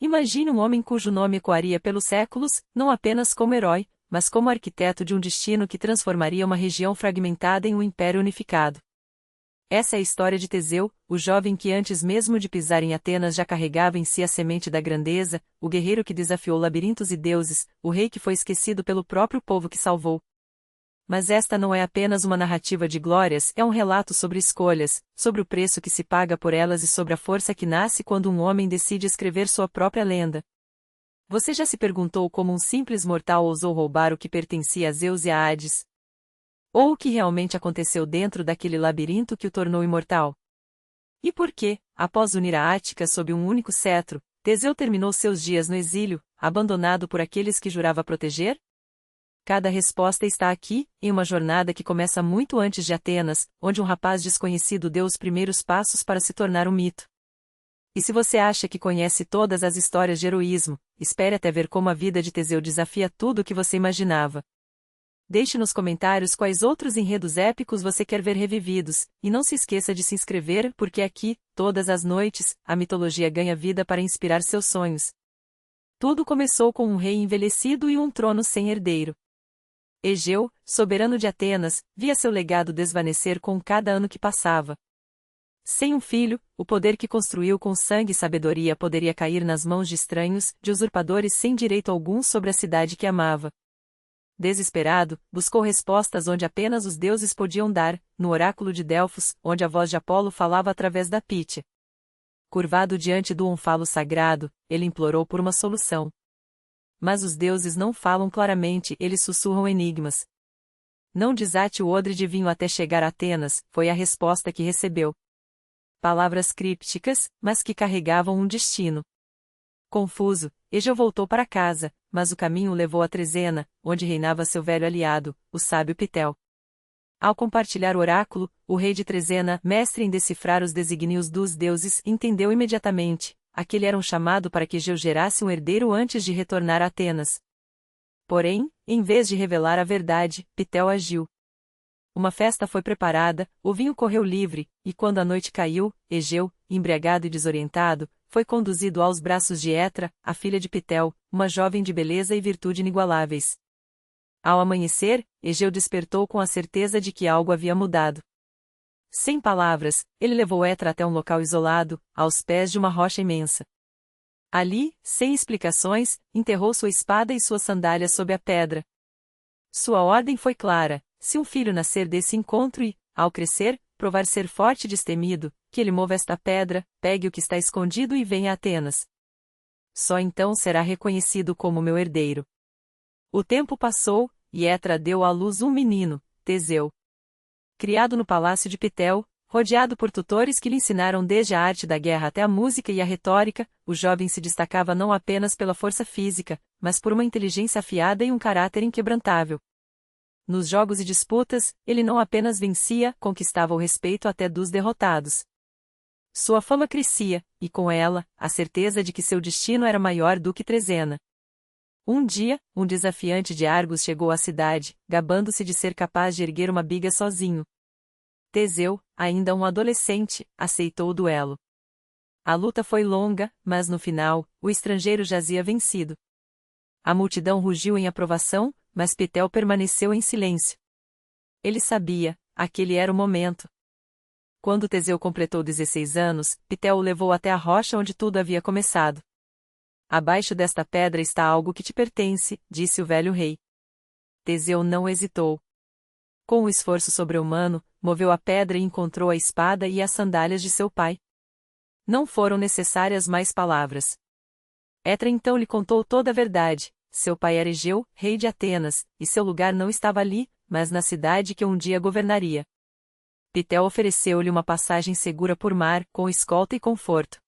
Imagine um homem cujo nome ecoaria pelos séculos, não apenas como herói, mas como arquiteto de um destino que transformaria uma região fragmentada em um império unificado. Essa é a história de Teseu, o jovem que antes mesmo de pisar em Atenas já carregava em si a semente da grandeza, o guerreiro que desafiou labirintos e deuses, o rei que foi esquecido pelo próprio povo que salvou. Mas esta não é apenas uma narrativa de glórias, é um relato sobre escolhas, sobre o preço que se paga por elas e sobre a força que nasce quando um homem decide escrever sua própria lenda. Você já se perguntou como um simples mortal ousou roubar o que pertencia a Zeus e a Hades? Ou o que realmente aconteceu dentro daquele labirinto que o tornou imortal? E por que, após unir a Ática sob um único cetro, Teseu terminou seus dias no exílio, abandonado por aqueles que jurava proteger? Cada resposta está aqui, em uma jornada que começa muito antes de Atenas, onde um rapaz desconhecido deu os primeiros passos para se tornar um mito. E se você acha que conhece todas as histórias de heroísmo, espere até ver como a vida de Teseu desafia tudo o que você imaginava. Deixe nos comentários quais outros enredos épicos você quer ver revividos, e não se esqueça de se inscrever porque aqui, todas as noites, a mitologia ganha vida para inspirar seus sonhos. Tudo começou com um rei envelhecido e um trono sem herdeiro. Egeu, soberano de Atenas, via seu legado desvanecer com cada ano que passava. Sem um filho, o poder que construiu com sangue e sabedoria poderia cair nas mãos de estranhos, de usurpadores sem direito algum sobre a cidade que amava. Desesperado, buscou respostas onde apenas os deuses podiam dar, no oráculo de Delfos, onde a voz de Apolo falava através da Pítia. Curvado diante do onfalo sagrado, ele implorou por uma solução. Mas os deuses não falam claramente, eles sussurram enigmas. Não desate o odre de vinho até chegar a Atenas, foi a resposta que recebeu. Palavras crípticas, mas que carregavam um destino. Confuso, Egeu voltou para casa, mas o caminho o levou a Trezena, onde reinava seu velho aliado, o sábio Pitel. Ao compartilhar o oráculo, o rei de Trezena, mestre em decifrar os desígnios dos deuses, entendeu imediatamente, aquele era um chamado para que Egeu gerasse um herdeiro antes de retornar a Atenas. Porém, em vez de revelar a verdade, Pitel agiu. Uma festa foi preparada, o vinho correu livre, e quando a noite caiu, Egeu, embriagado e desorientado, foi conduzido aos braços de Etra, a filha de Pitel, uma jovem de beleza e virtude inigualáveis. Ao amanhecer, Egeu despertou com a certeza de que algo havia mudado. Sem palavras, ele levou Etra até um local isolado, aos pés de uma rocha imensa. Ali, sem explicações, enterrou sua espada e suas sandálias sob a pedra. Sua ordem foi clara: se um filho nascer desse encontro e, ao crescer, provar ser forte e destemido, que ele mova esta pedra, pegue o que está escondido e venha a Atenas. Só então será reconhecido como meu herdeiro. O tempo passou, e Etra deu à luz um menino, Teseu. Criado no palácio de Pitel, rodeado por tutores que lhe ensinaram desde a arte da guerra até a música e a retórica, o jovem se destacava não apenas pela força física, mas por uma inteligência afiada e um caráter inquebrantável. Nos jogos e disputas, ele não apenas vencia, conquistava o respeito até dos derrotados. Sua fama crescia, e com ela, a certeza de que seu destino era maior do que Trezena. Um dia, um desafiante de Argos chegou à cidade, gabando-se de ser capaz de erguer uma biga sozinho. Teseu, ainda um adolescente, aceitou o duelo. A luta foi longa, mas no final, o estrangeiro jazia vencido. A multidão rugiu em aprovação, mas Pitel permaneceu em silêncio. Ele sabia, aquele era o momento. Quando Teseu completou 16 anos, Pitel o levou até a rocha onde tudo havia começado. Abaixo desta pedra está algo que te pertence, disse o velho rei. Teseu não hesitou. Com um esforço sobre-humano, moveu a pedra e encontrou a espada e as sandálias de seu pai. Não foram necessárias mais palavras. Etra então lhe contou toda a verdade. Seu pai era Egeu, rei de Atenas, e seu lugar não estava ali, mas na cidade que um dia governaria. Pitel ofereceu-lhe uma passagem segura por mar, com escolta e conforto.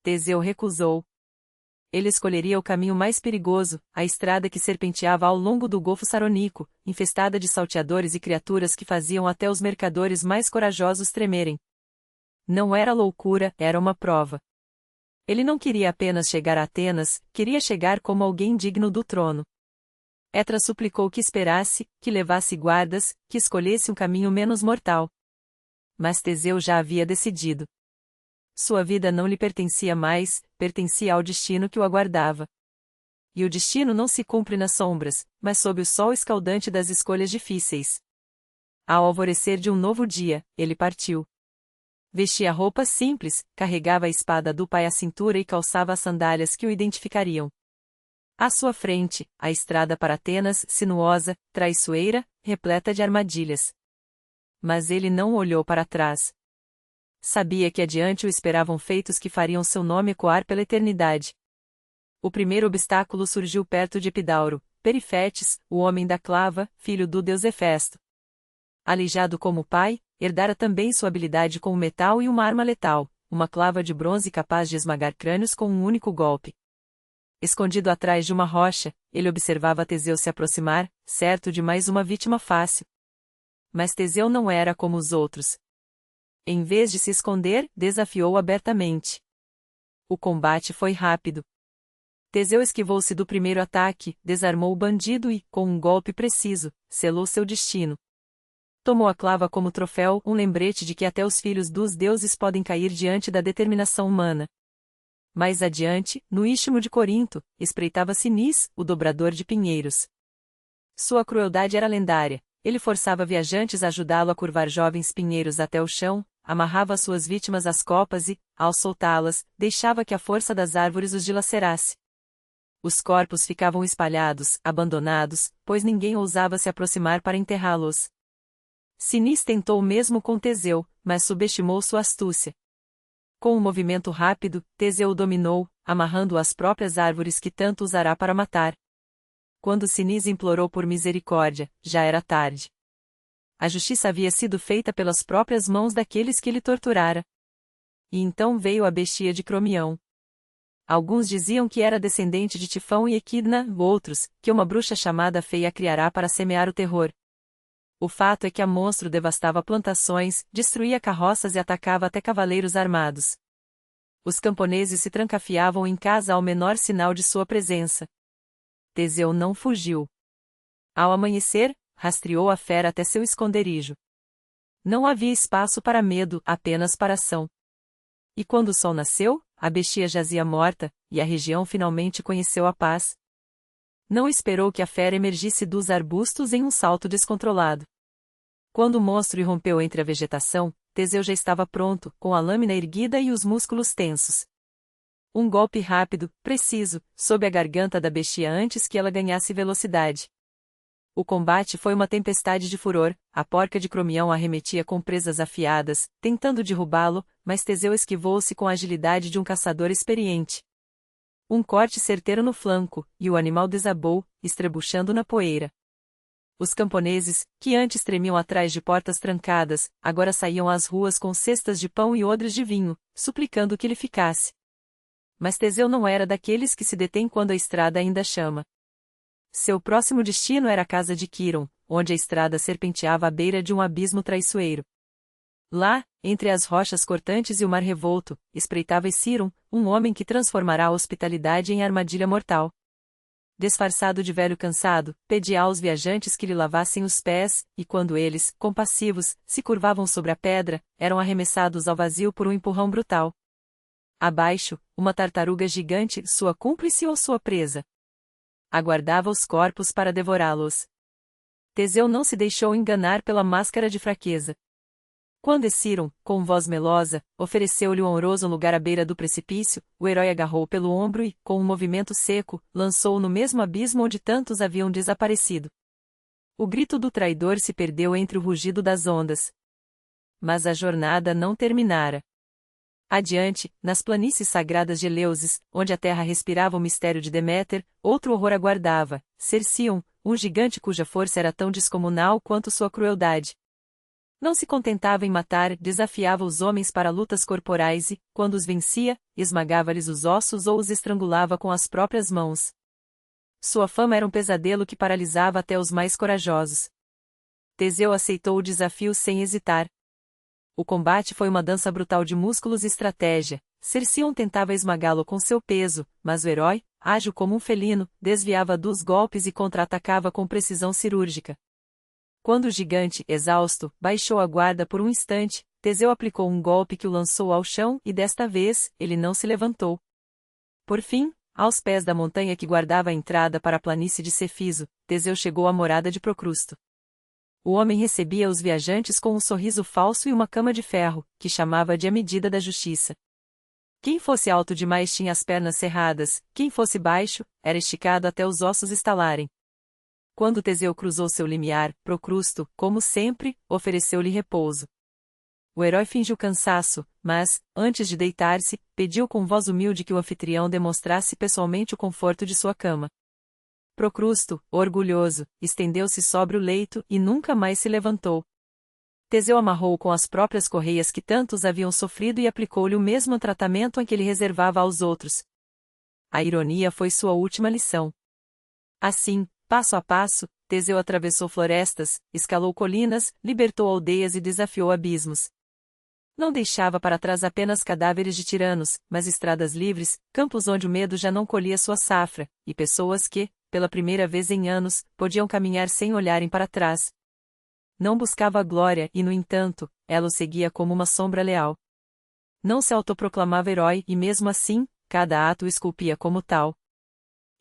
Teseu recusou. Ele escolheria o caminho mais perigoso, a estrada que serpenteava ao longo do Golfo Sarônico, infestada de salteadores e criaturas que faziam até os mercadores mais corajosos tremerem. Não era loucura, era uma prova. Ele não queria apenas chegar a Atenas, queria chegar como alguém digno do trono. Etra suplicou que esperasse, que levasse guardas, que escolhesse um caminho menos mortal. Mas Teseu já havia decidido. Sua vida não lhe pertencia mais, pertencia ao destino que o aguardava. E o destino não se cumpre nas sombras, mas sob o sol escaldante das escolhas difíceis. Ao alvorecer de um novo dia, ele partiu. Vestia roupas simples, carregava a espada do pai à cintura e calçava as sandálias que o identificariam. À sua frente, a estrada para Atenas, sinuosa, traiçoeira, repleta de armadilhas. Mas ele não olhou para trás. Sabia que adiante o esperavam feitos que fariam seu nome ecoar pela eternidade. O primeiro obstáculo surgiu perto de Epidauro, Perifetes, o homem da clava, filho do deus Hefesto. Alijado como o pai, herdara também sua habilidade com o metal e uma arma letal, uma clava de bronze capaz de esmagar crânios com um único golpe. Escondido atrás de uma rocha, ele observava Teseu se aproximar, certo de mais uma vítima fácil. Mas Teseu não era como os outros. Em vez de se esconder, desafiou abertamente. O combate foi rápido. Teseu esquivou-se do primeiro ataque, desarmou o bandido e, com um golpe preciso, selou seu destino. Tomou a clava como troféu, um lembrete de que até os filhos dos deuses podem cair diante da determinação humana. Mais adiante, no istmo de Corinto, espreitava Sinis, o dobrador de pinheiros. Sua crueldade era lendária. Ele forçava viajantes a ajudá-lo a curvar jovens pinheiros até o chão, amarrava suas vítimas às copas e, ao soltá-las, deixava que a força das árvores os dilacerasse. Os corpos ficavam espalhados, abandonados, pois ninguém ousava se aproximar para enterrá-los. Sinis tentou o mesmo com Teseu, mas subestimou sua astúcia. Com um movimento rápido, Teseu o dominou, amarrando-o às próprias árvores que tanto usará para matar. Quando Sinis implorou por misericórdia, já era tarde. A justiça havia sido feita pelas próprias mãos daqueles que ele torturara. E então veio a bestia de Cromião. Alguns diziam que era descendente de Tifão e Equidna, outros, que uma bruxa chamada Feia criará para semear o terror. O fato é que a monstro devastava plantações, destruía carroças e atacava até cavaleiros armados. Os camponeses se trancafiavam em casa ao menor sinal de sua presença. Teseu não fugiu. Ao amanhecer, rastreou a fera até seu esconderijo. Não havia espaço para medo, apenas para ação. E quando o sol nasceu, a bestia jazia morta, e a região finalmente conheceu a paz. Não esperou que a fera emergisse dos arbustos em um salto descontrolado. Quando o monstro irrompeu entre a vegetação, Teseu já estava pronto, com a lâmina erguida e os músculos tensos. Um golpe rápido, preciso, sob a garganta da bestia antes que ela ganhasse velocidade. O combate foi uma tempestade de furor, a porca de Cromião arremetia com presas afiadas, tentando derrubá-lo, mas Teseu esquivou-se com a agilidade de um caçador experiente. Um corte certeiro no flanco, e o animal desabou, estrebuchando na poeira. Os camponeses, que antes tremiam atrás de portas trancadas, agora saíam às ruas com cestas de pão e odres de vinho, suplicando que lhe ficasse. Mas Teseu não era daqueles que se detêm quando a estrada ainda chama. Seu próximo destino era a casa de Quiron, onde a estrada serpenteava à beira de um abismo traiçoeiro. Lá, entre as rochas cortantes e o mar revolto, espreitava Esciron, um homem que transformará a hospitalidade em armadilha mortal. Disfarçado de velho cansado, pedia aos viajantes que lhe lavassem os pés, e quando eles, compassivos, se curvavam sobre a pedra, eram arremessados ao vazio por um empurrão brutal. Abaixo, uma tartaruga gigante, sua cúmplice ou sua presa, aguardava os corpos para devorá-los. Teseu não se deixou enganar pela máscara de fraqueza. Quando Esciron, com voz melosa, ofereceu-lhe um honroso lugar à beira do precipício, o herói agarrou pelo ombro e, com um movimento seco, lançou-o no mesmo abismo onde tantos haviam desaparecido. O grito do traidor se perdeu entre o rugido das ondas. Mas a jornada não terminara. Adiante, nas planícies sagradas de Eleusis, onde a terra respirava o mistério de Deméter, outro horror aguardava, Cercion, um gigante cuja força era tão descomunal quanto sua crueldade. Não se contentava em matar, desafiava os homens para lutas corporais e, quando os vencia, esmagava-lhes os ossos ou os estrangulava com as próprias mãos. Sua fama era um pesadelo que paralisava até os mais corajosos. Teseu aceitou o desafio sem hesitar. O combate foi uma dança brutal de músculos e estratégia. Cercion tentava esmagá-lo com seu peso, mas o herói, ágil como um felino, desviava dos golpes e contra-atacava com precisão cirúrgica. Quando o gigante, exausto, baixou a guarda por um instante, Teseu aplicou um golpe que o lançou ao chão e desta vez, ele não se levantou. Por fim, aos pés da montanha que guardava a entrada para a planície de Cefiso, Teseu chegou à morada de Procrusto. O homem recebia os viajantes com um sorriso falso e uma cama de ferro, que chamava de a medida da justiça. Quem fosse alto demais tinha as pernas cerradas, quem fosse baixo, era esticado até os ossos estalarem. Quando Teseu cruzou seu limiar, Procrusto, como sempre, ofereceu-lhe repouso. O herói fingiu cansaço, mas, antes de deitar-se, pediu com voz humilde que o anfitrião demonstrasse pessoalmente o conforto de sua cama. Procrusto, orgulhoso, estendeu-se sobre o leito e nunca mais se levantou. Teseu amarrou com as próprias correias que tantos haviam sofrido e aplicou-lhe o mesmo tratamento em que ele reservava aos outros. A ironia foi sua última lição. Assim, passo a passo, Teseu atravessou florestas, escalou colinas, libertou aldeias e desafiou abismos. Não deixava para trás apenas cadáveres de tiranos, mas estradas livres, campos onde o medo já não colhia sua safra, e pessoas que, pela primeira vez em anos, podiam caminhar sem olharem para trás. Não buscava a glória e, no entanto, ela o seguia como uma sombra leal. Não se autoproclamava herói e, mesmo assim, cada ato o esculpia como tal.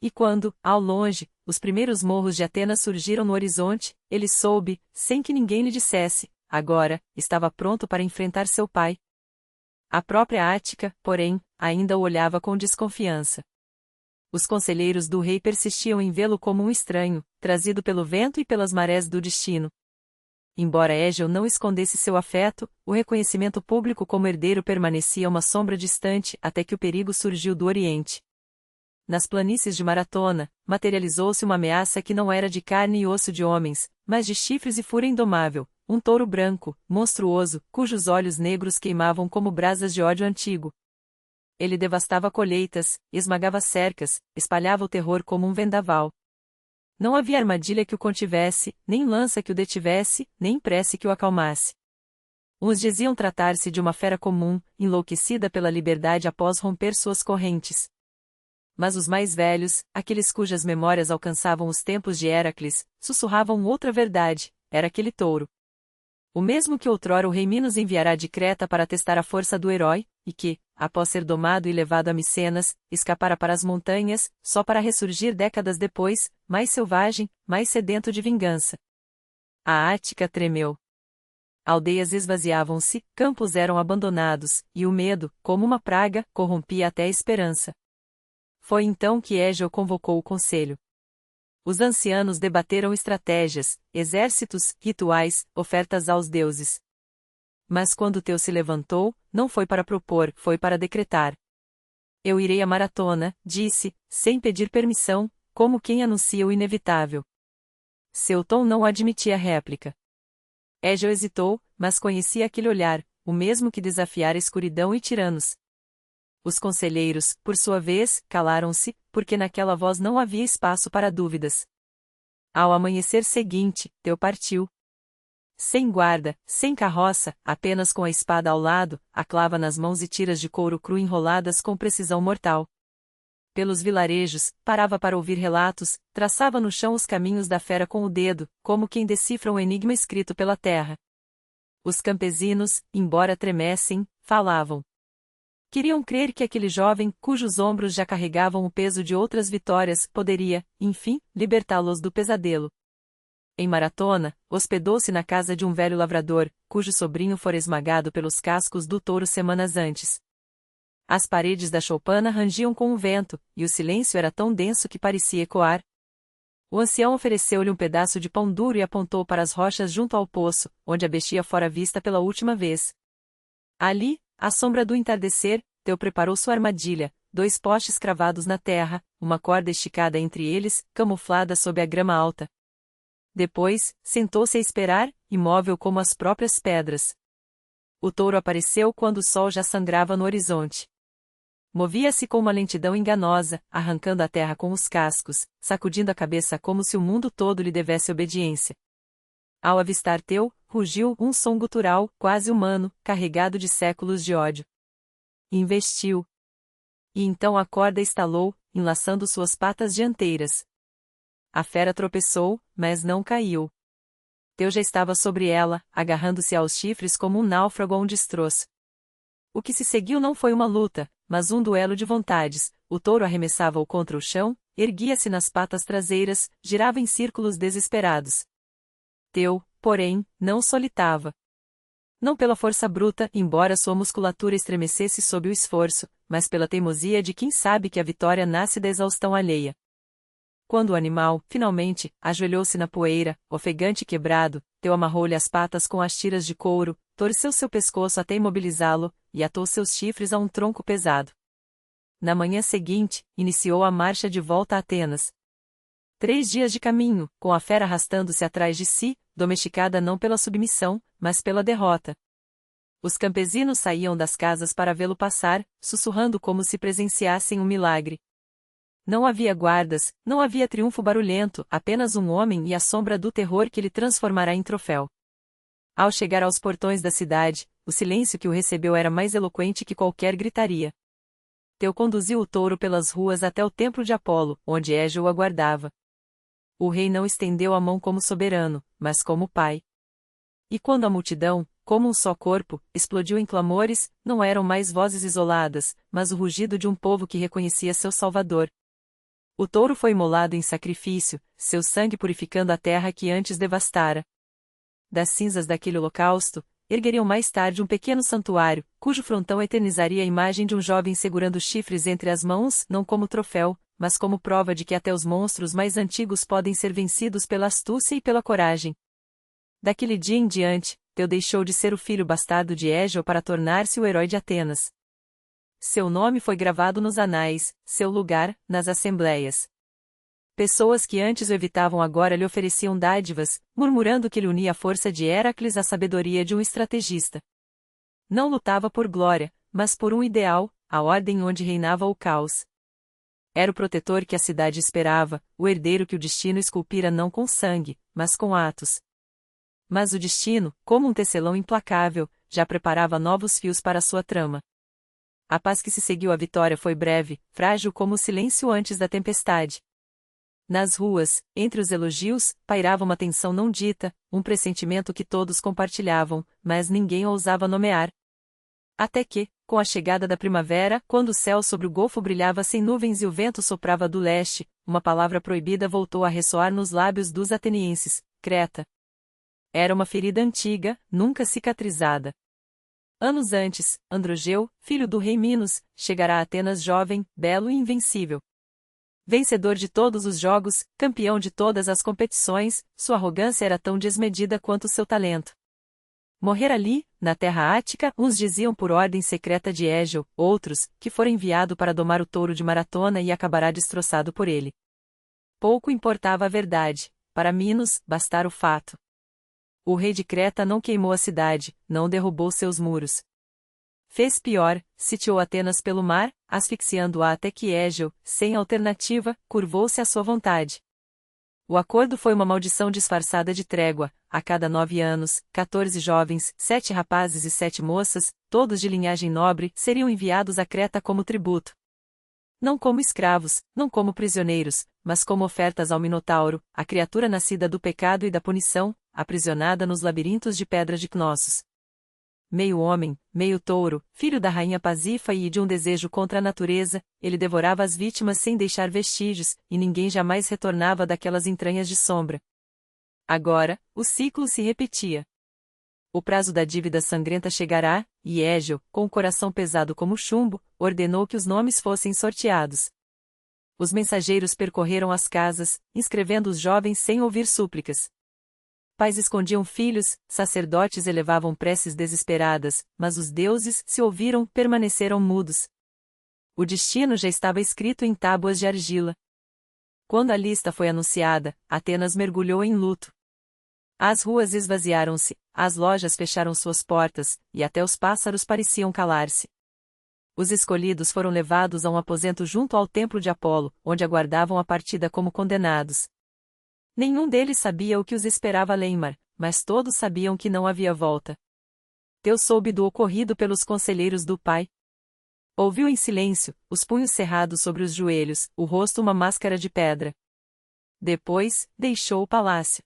E quando, ao longe, os primeiros morros de Atenas surgiram no horizonte, ele soube, sem que ninguém lhe dissesse, agora, estava pronto para enfrentar seu pai. A própria Ática, porém, ainda o olhava com desconfiança. Os conselheiros do rei persistiam em vê-lo como um estranho, trazido pelo vento e pelas marés do destino. Embora Égeo não escondesse seu afeto, o reconhecimento público como herdeiro permanecia uma sombra distante até que o perigo surgiu do Oriente. Nas planícies de Maratona, materializou-se uma ameaça que não era de carne e osso de homens, mas de chifres e fúria indomável, um touro branco, monstruoso, cujos olhos negros queimavam como brasas de ódio antigo. Ele devastava colheitas, esmagava cercas, espalhava o terror como um vendaval. Não havia armadilha que o contivesse, nem lança que o detivesse, nem prece que o acalmasse. Uns diziam tratar-se de uma fera comum, enlouquecida pela liberdade após romper suas correntes. Mas os mais velhos, aqueles cujas memórias alcançavam os tempos de Héracles, sussurravam outra verdade: era aquele touro. O mesmo que outrora o rei Minos enviará de Creta para testar a força do herói, e que, após ser domado e levado a Micenas, escapara para as montanhas, só para ressurgir décadas depois, mais selvagem, mais sedento de vingança. A Ática tremeu. Aldeias esvaziavam-se, campos eram abandonados, e o medo, como uma praga, corrompia até a esperança. Foi então que Égeo convocou o conselho. Os ancianos debateram estratégias, exércitos, rituais, ofertas aos deuses. Mas quando Teu se levantou, não foi para propor, foi para decretar. Eu irei à maratona, disse, sem pedir permissão, como quem anuncia o inevitável. Seu tom não admitia réplica. Égeo hesitou, mas conhecia aquele olhar, o mesmo que desafiara escuridão e tiranos. Os conselheiros, por sua vez, calaram-se, porque naquela voz não havia espaço para dúvidas. Ao amanhecer seguinte, Teu partiu. Sem guarda, sem carroça, apenas com a espada ao lado, a clava nas mãos e tiras de couro cru enroladas com precisão mortal. Pelos vilarejos, parava para ouvir relatos, traçava no chão os caminhos da fera com o dedo, como quem decifra um enigma escrito pela terra. Os campesinos, embora tremessem, falavam. Queriam crer que aquele jovem, cujos ombros já carregavam o peso de outras vitórias, poderia, enfim, libertá-los do pesadelo. Em Maratona, hospedou-se na casa de um velho lavrador, cujo sobrinho fora esmagado pelos cascos do touro semanas antes. As paredes da choupana rangiam com o vento, e o silêncio era tão denso que parecia ecoar. O ancião ofereceu-lhe um pedaço de pão duro e apontou para as rochas junto ao poço, onde a bestia fora vista pela última vez. Ali, à sombra do entardecer, Teu preparou sua armadilha, 2 postes cravados na terra, uma corda esticada entre eles, camuflada sob a grama alta. Depois, sentou-se a esperar, imóvel como as próprias pedras. O touro apareceu quando o sol já sangrava no horizonte. Movia-se com uma lentidão enganosa, arrancando a terra com os cascos, sacudindo a cabeça como se o mundo todo lhe devesse obediência. Ao avistar Teu, rugiu um som gutural, quase humano, carregado de séculos de ódio. Investiu. E então a corda estalou, enlaçando suas patas dianteiras. A fera tropeçou, mas não caiu. Teu já estava sobre ela, agarrando-se aos chifres como um náufrago a um destroço. O que se seguiu não foi uma luta, mas um duelo de vontades. O touro arremessava-o contra o chão, erguia-se nas patas traseiras, girava em círculos desesperados. Teu, porém, não solitava. Não pela força bruta, embora sua musculatura estremecesse sob o esforço, mas pela teimosia de quem sabe que a vitória nasce da exaustão alheia. Quando o animal, finalmente, ajoelhou-se na poeira, ofegante e quebrado, Teu amarrou-lhe as patas com as tiras de couro, torceu seu pescoço até imobilizá-lo, e atou seus chifres a um tronco pesado. Na manhã seguinte, iniciou a marcha de volta a Atenas. 3 dias de caminho, com a fera arrastando-se atrás de si, domesticada não pela submissão, mas pela derrota. Os campesinos saíam das casas para vê-lo passar, sussurrando como se presenciassem um milagre. Não havia guardas, não havia triunfo barulhento, apenas um homem e a sombra do terror que lhe transformará em troféu. Ao chegar aos portões da cidade, o silêncio que o recebeu era mais eloquente que qualquer gritaria. Teu conduziu o touro pelas ruas até o templo de Apolo, onde Égio o aguardava. O rei não estendeu a mão como soberano, mas como pai. E quando a multidão, como um só corpo, explodiu em clamores, não eram mais vozes isoladas, mas o rugido de um povo que reconhecia seu Salvador. O touro foi imolado em sacrifício, seu sangue purificando a terra que antes devastara. Das cinzas daquele holocausto, ergueriam mais tarde um pequeno santuário, cujo frontão eternizaria a imagem de um jovem segurando chifres entre as mãos, não como troféu, mas como prova de que até os monstros mais antigos podem ser vencidos pela astúcia e pela coragem. Daquele dia em diante, Teu deixou de ser o filho bastardo de Égio para tornar-se o herói de Atenas. Seu nome foi gravado nos anais, seu lugar, nas assembleias. Pessoas que antes o evitavam agora lhe ofereciam dádivas, murmurando que lhe unia a força de Heracles à sabedoria de um estrategista. Não lutava por glória, mas por um ideal, a ordem onde reinava o caos. Era o protetor que a cidade esperava, o herdeiro que o destino esculpira não com sangue, mas com atos. Mas o destino, como um tecelão implacável, já preparava novos fios para sua trama. A paz que se seguiu à vitória foi breve, frágil como o silêncio antes da tempestade. Nas ruas, entre os elogios, pairava uma tensão não dita, um pressentimento que todos compartilhavam, mas ninguém ousava nomear. Até que, com a chegada da primavera, quando o céu sobre o golfo brilhava sem nuvens e o vento soprava do leste, uma palavra proibida voltou a ressoar nos lábios dos atenienses: Creta. Era uma ferida antiga, nunca cicatrizada. Anos antes, Androgeu, filho do rei Minos, chegará a Atenas jovem, belo e invencível. Vencedor de todos os jogos, campeão de todas as competições, sua arrogância era tão desmedida quanto seu talento. Morrer ali, na terra ática, uns diziam por ordem secreta de Égio, outros, que fora enviado para domar o touro de Maratona e acabará destroçado por ele. Pouco importava a verdade, para Minos, bastara o fato. O rei de Creta não queimou a cidade, não derrubou seus muros. Fez pior, sitiou Atenas pelo mar, asfixiando-a até que Égio, sem alternativa, curvou-se à sua vontade. O acordo foi uma maldição disfarçada de trégua. A cada 9 anos, 14 jovens, 7 rapazes e 7 moças, todos de linhagem nobre, seriam enviados a Creta como tributo. Não como escravos, não como prisioneiros, mas como ofertas ao Minotauro, a criatura nascida do pecado e da punição, aprisionada nos labirintos de pedra de Cnossos. Meio homem, meio touro, filho da rainha Pasífae e de um desejo contra a natureza, ele devorava as vítimas sem deixar vestígios, e ninguém jamais retornava daquelas entranhas de sombra. Agora, o ciclo se repetia. O prazo da dívida sangrenta chegará, e Égio, com o coração pesado como chumbo, ordenou que os nomes fossem sorteados. Os mensageiros percorreram as casas, inscrevendo os jovens sem ouvir súplicas. Pais escondiam filhos, sacerdotes elevavam preces desesperadas, mas os deuses, se ouviram, permaneceram mudos. O destino já estava escrito em tábuas de argila. Quando a lista foi anunciada, Atenas mergulhou em luto. As ruas esvaziaram-se, as lojas fecharam suas portas, e até os pássaros pareciam calar-se. Os escolhidos foram levados a um aposento junto ao templo de Apolo, onde aguardavam a partida como condenados. Nenhum deles sabia o que os esperava além mar, mas todos sabiam que não havia volta. Teu soube do ocorrido pelos conselheiros do pai. Ouviu em silêncio, os punhos cerrados sobre os joelhos, o rosto uma máscara de pedra. Depois, deixou o palácio.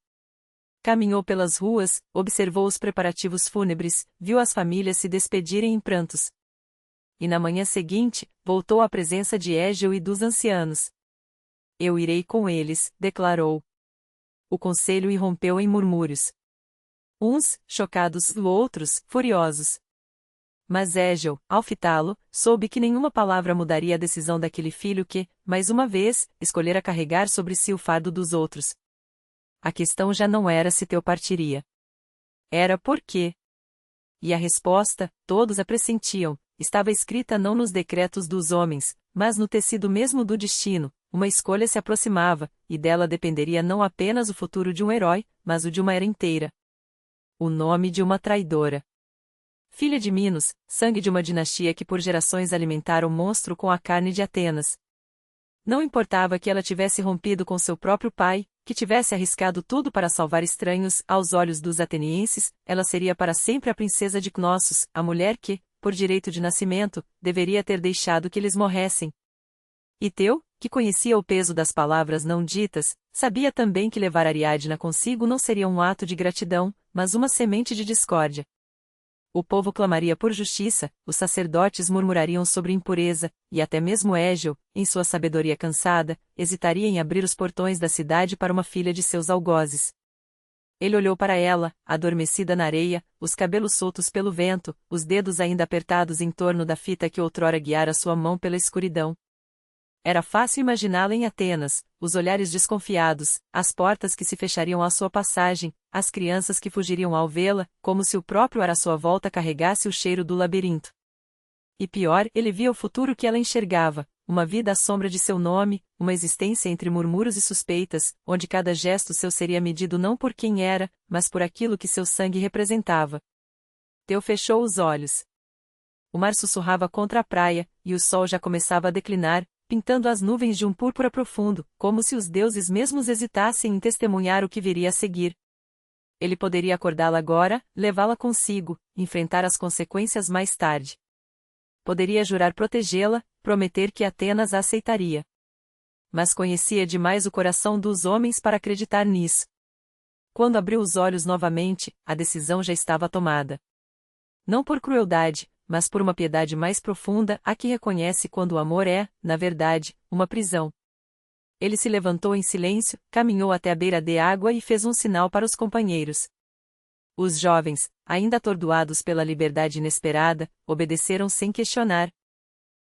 Caminhou pelas ruas, observou os preparativos fúnebres, viu as famílias se despedirem em prantos. E na manhã seguinte, voltou à presença de Égeu e dos ancianos. Eu irei com eles, declarou. O conselho irrompeu em murmúrios. Uns, chocados, outros, furiosos. Mas Égeu, ao fitá-lo, soube que nenhuma palavra mudaria a decisão daquele filho que, mais uma vez, escolhera carregar sobre si o fardo dos outros. A questão já não era se Teu partiria. Era por quê. E a resposta, todos a pressentiam, estava escrita não nos decretos dos homens, mas no tecido mesmo do destino. Uma escolha se aproximava, e dela dependeria não apenas o futuro de um herói, mas o de uma era inteira. O nome de uma traidora. Filha de Minos, sangue de uma dinastia que por gerações alimentara o monstro com a carne de Atenas. Não importava que ela tivesse rompido com seu próprio pai, que tivesse arriscado tudo para salvar estranhos, aos olhos dos atenienses, ela seria para sempre a princesa de Cnossos, a mulher que, por direito de nascimento, deveria ter deixado que eles morressem. E Teu, que conhecia o peso das palavras não ditas, sabia também que levar Ariadna consigo não seria um ato de gratidão, mas uma semente de discórdia. O povo clamaria por justiça, os sacerdotes murmurariam sobre impureza, e até mesmo Égeu, em sua sabedoria cansada, hesitaria em abrir os portões da cidade para uma filha de seus algozes. Ele olhou para ela, adormecida na areia, os cabelos soltos pelo vento, os dedos ainda apertados em torno da fita que outrora guiara sua mão pela escuridão. Era fácil imaginá-la em Atenas, os olhares desconfiados, as portas que se fechariam à sua passagem, as crianças que fugiriam ao vê-la, como se o próprio ar à sua volta carregasse o cheiro do labirinto. E pior, ele via o futuro que ela enxergava, uma vida à sombra de seu nome, uma existência entre murmúrios e suspeitas, onde cada gesto seu seria medido não por quem era, mas por aquilo que seu sangue representava. Teu fechou os olhos. O mar sussurrava contra a praia, e o sol já começava a declinar, pintando as nuvens de um púrpura profundo, como se os deuses mesmos hesitassem em testemunhar o que viria a seguir. Ele poderia acordá-la agora, levá-la consigo, enfrentar as consequências mais tarde. Poderia jurar protegê-la, prometer que Atenas a aceitaria. Mas conhecia demais o coração dos homens para acreditar nisso. Quando abriu os olhos novamente, a decisão já estava tomada. Não por crueldade, mas por uma piedade mais profunda a que reconhece quando o amor é, na verdade, uma prisão. Ele se levantou em silêncio, caminhou até a beira de água e fez um sinal para os companheiros. Os jovens, ainda atordoados pela liberdade inesperada, obedeceram sem questionar.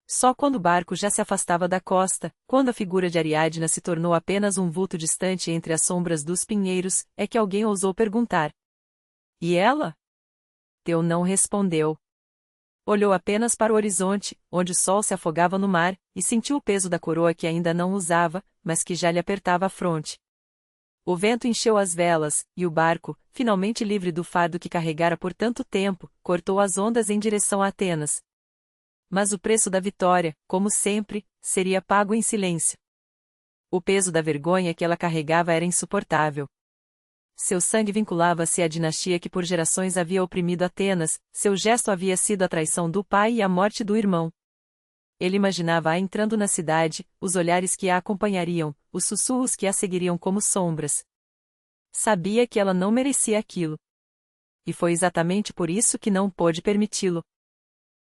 Só quando o barco já se afastava da costa, quando a figura de Ariadna se tornou apenas um vulto distante entre as sombras dos pinheiros, é que alguém ousou perguntar. E ela? Teu não respondeu. Olhou apenas para o horizonte, onde o sol se afogava no mar, e sentiu o peso da coroa que ainda não usava, mas que já lhe apertava a fronte. O vento encheu as velas, e o barco, finalmente livre do fardo que carregara por tanto tempo, cortou as ondas em direção a Atenas. Mas o preço da vitória, como sempre, seria pago em silêncio. O peso da vergonha que ela carregava era insuportável. Seu sangue vinculava-se à dinastia que por gerações havia oprimido Atenas, seu gesto havia sido a traição do pai e a morte do irmão. Ele imaginava-a entrando na cidade, os olhares que a acompanhariam, os sussurros que a seguiriam como sombras. Sabia que ela não merecia aquilo. E foi exatamente por isso que não pôde permiti-lo.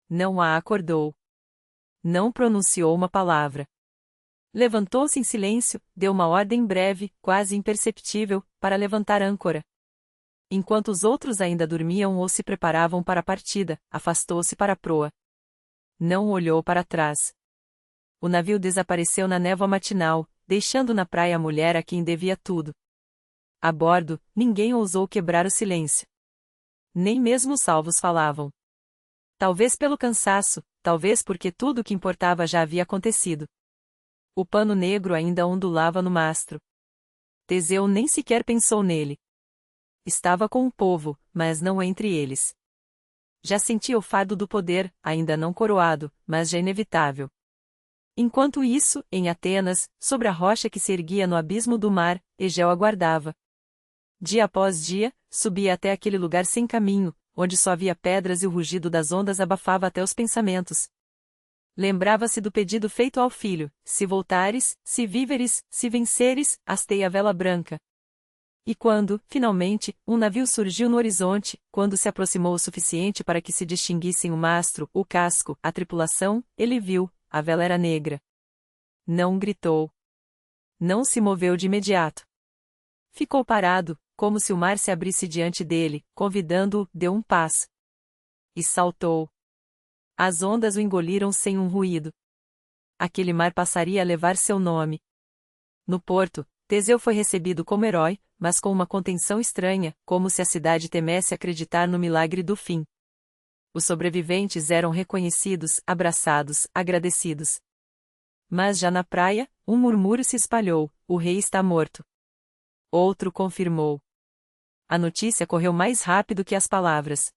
Não a acordou. Não pronunciou uma palavra. Levantou-se em silêncio, deu uma ordem breve, quase imperceptível, para levantar âncora. Enquanto os outros ainda dormiam ou se preparavam para a partida, afastou-se para a proa. Não olhou para trás. O navio desapareceu na névoa matinal, deixando na praia a mulher a quem devia tudo. A bordo, ninguém ousou quebrar o silêncio. Nem mesmo os salvos falavam. Talvez pelo cansaço, talvez porque tudo o que importava já havia acontecido. O pano negro ainda ondulava no mastro. Teseu nem sequer pensou nele. Estava com o povo, mas não entre eles. Já sentia o fardo do poder, ainda não coroado, mas já inevitável. Enquanto isso, em Atenas, sobre a rocha que se erguia no abismo do mar, Egeu aguardava. Dia após dia, subia até aquele lugar sem caminho, onde só havia pedras e o rugido das ondas abafava até os pensamentos. Lembrava-se do pedido feito ao filho: se voltares, se víveres, se venceres, hastei a vela branca. E quando, finalmente, um navio surgiu no horizonte, quando se aproximou o suficiente para que se distinguissem o mastro, o casco, a tripulação, ele viu, a vela era negra. Não gritou. Não se moveu de imediato. Ficou parado, como se o mar se abrisse diante dele, convidando-o, deu um passo. E saltou. As ondas o engoliram sem um ruído. Aquele mar passaria a levar seu nome. No porto, Teseu foi recebido como herói, mas com uma contenção estranha, como se a cidade temesse acreditar no milagre do fim. Os sobreviventes eram reconhecidos, abraçados, agradecidos. Mas já na praia, um murmúrio se espalhou: o rei está morto. Outro confirmou. A notícia correu mais rápido que as palavras.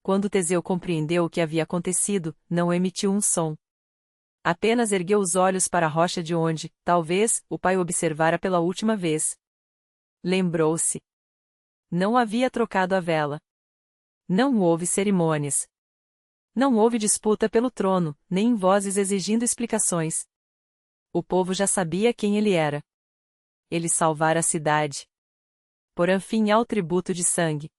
Quando Teseu compreendeu o que havia acontecido, não emitiu um som. Apenas ergueu os olhos para a rocha de onde, talvez, o pai o observara pela última vez. Lembrou-se. Não havia trocado a vela. Não houve cerimônias. Não houve disputa pelo trono, nem vozes exigindo explicações. O povo já sabia quem ele era. Ele salvara a cidade. Porã fim ao tributo de sangue.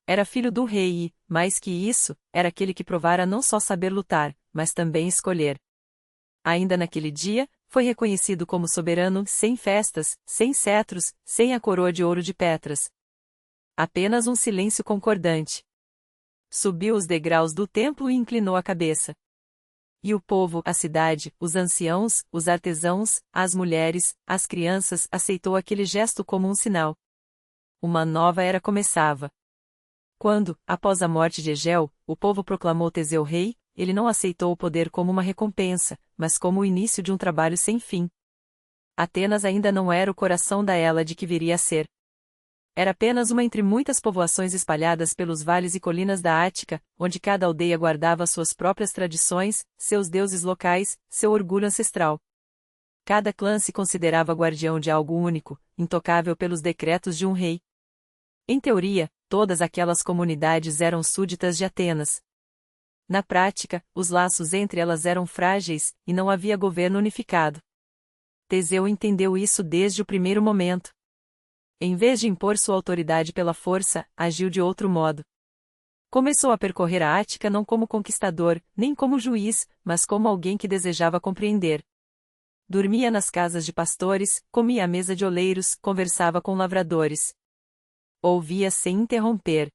Era filho do rei e, mais que isso, era aquele que provara não só saber lutar, mas também escolher. Ainda naquele dia, foi reconhecido como soberano, sem festas, sem cetros, sem a coroa de ouro de Petras. Apenas um silêncio concordante. Subiu os degraus do templo e inclinou a cabeça. E o povo, a cidade, os anciãos, os artesãos, as mulheres, as crianças, aceitou aquele gesto como um sinal. Uma nova era começava. Quando, após a morte de Egeu, o povo proclamou Teseu rei, ele não aceitou o poder como uma recompensa, mas como o início de um trabalho sem fim. Atenas ainda não era o coração da Hélade que viria a ser. Era apenas uma entre muitas povoações espalhadas pelos vales e colinas da Ática, onde cada aldeia guardava suas próprias tradições, seus deuses locais, seu orgulho ancestral. Cada clã se considerava guardião de algo único, intocável pelos decretos de um rei. Em teoria, todas aquelas comunidades eram súditas de Atenas. Na prática, os laços entre elas eram frágeis, e não havia governo unificado. Teseu entendeu isso desde o primeiro momento. Em vez de impor sua autoridade pela força, agiu de outro modo. Começou a percorrer a Ática não como conquistador, nem como juiz, mas como alguém que desejava compreender. Dormia nas casas de pastores, comia à mesa de oleiros, conversava com lavradores. Ouvia sem interromper.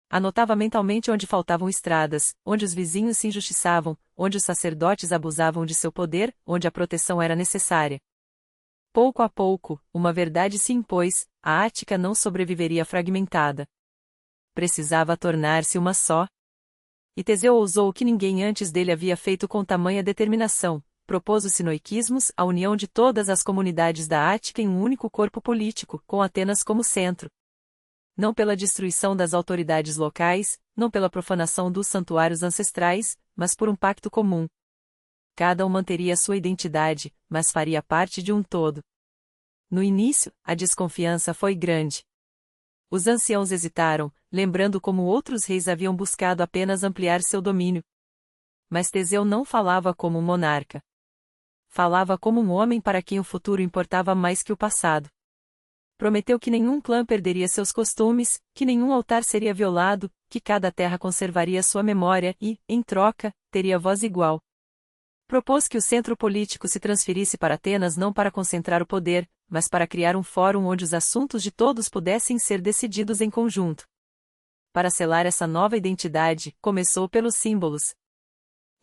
Anotava mentalmente onde faltavam estradas, onde os vizinhos se injustiçavam, onde os sacerdotes abusavam de seu poder, onde a proteção era necessária. Pouco a pouco, uma verdade se impôs: a Ática não sobreviveria fragmentada. Precisava tornar-se uma só. E Teseu ousou o que ninguém antes dele havia feito com tamanha determinação: propôs os sinoiquismos, a união de todas as comunidades da Ática em um único corpo político, com Atenas como centro. Não pela destruição das autoridades locais, não pela profanação dos santuários ancestrais, mas por um pacto comum. Cada um manteria sua identidade, mas faria parte de um todo. No início, a desconfiança foi grande. Os anciãos hesitaram, lembrando como outros reis haviam buscado apenas ampliar seu domínio. Mas Teseu não falava como um monarca. Falava como um homem para quem o futuro importava mais que o passado. Prometeu que nenhum clã perderia seus costumes, que nenhum altar seria violado, que cada terra conservaria sua memória e, em troca, teria voz igual. Propôs que o centro político se transferisse para Atenas não para concentrar o poder, mas para criar um fórum onde os assuntos de todos pudessem ser decididos em conjunto. Para selar essa nova identidade, começou pelos símbolos.